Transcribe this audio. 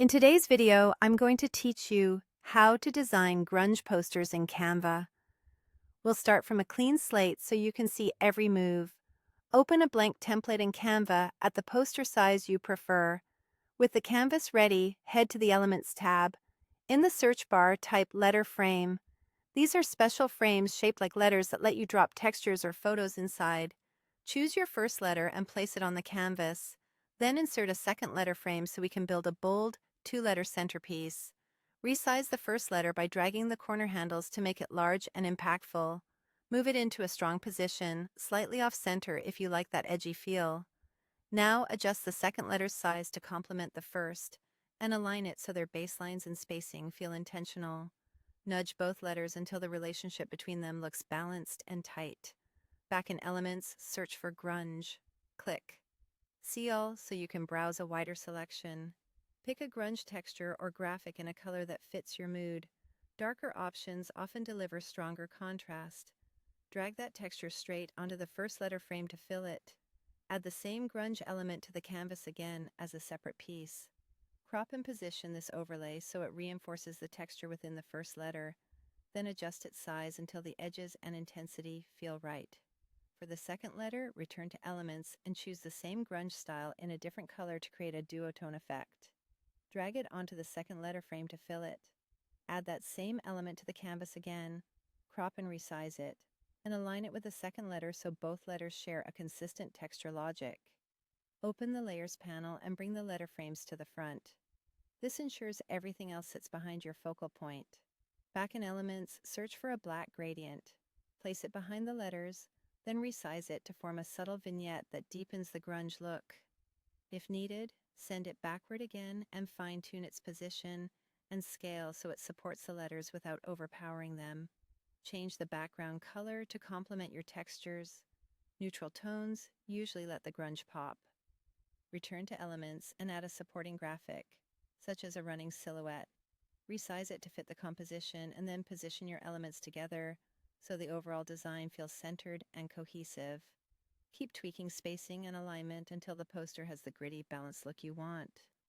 In today's video, I'm going to teach you how to design grunge posters in Canva. We'll start from a clean slate so you can see every move. Open a blank template in Canva at the poster size you prefer. With the canvas ready, head to the Elements tab. In the search bar, type letter frame. These are special frames shaped like letters that let you drop textures or photos inside. Choose your first letter and place it on the canvas. Then insert a second letter frame so we can build a bold, two-letter centerpiece. Resize the first letter by dragging the corner handles to make it large and impactful. Move it into a strong position, slightly off-center if you like that edgy feel. Now adjust the second letter's size to complement the first, and align it so their baselines and spacing feel intentional. Nudge both letters until the relationship between them looks balanced and tight. Back in Elements, search for grunge. Click. See all so you can browse a wider selection. Pick a grunge texture or graphic in a color that fits your mood. Darker options often deliver stronger contrast. Drag that texture straight onto the first letter frame to fill it. Add the same grunge element to the canvas again as a separate piece. Crop and position this overlay so it reinforces the texture within the first letter, then adjust its size until the edges and intensity feel right. For the second letter, return to Elements and choose the same grunge style in a different color to create a duotone effect. Drag it onto the second letter frame to fill it. Add that same element to the canvas again, crop and resize it, and align it with the second letter so both letters share a consistent texture logic. Open the Layers panel and bring the letter frames to the front. This ensures everything else sits behind your focal point. Back in Elements, search for a black gradient. Place it behind the letters, then resize it to form a subtle vignette that deepens the grunge look. If needed, send it backward again and fine-tune its position and scale so it supports the letters without overpowering them. Change the background color to complement your textures. Neutral tones usually let the grunge pop. Return to Elements and add a supporting graphic, such as a running silhouette. Resize it to fit the composition and then position your elements together so the overall design feels centered and cohesive. Keep tweaking spacing and alignment until the poster has the gritty, balanced look you want.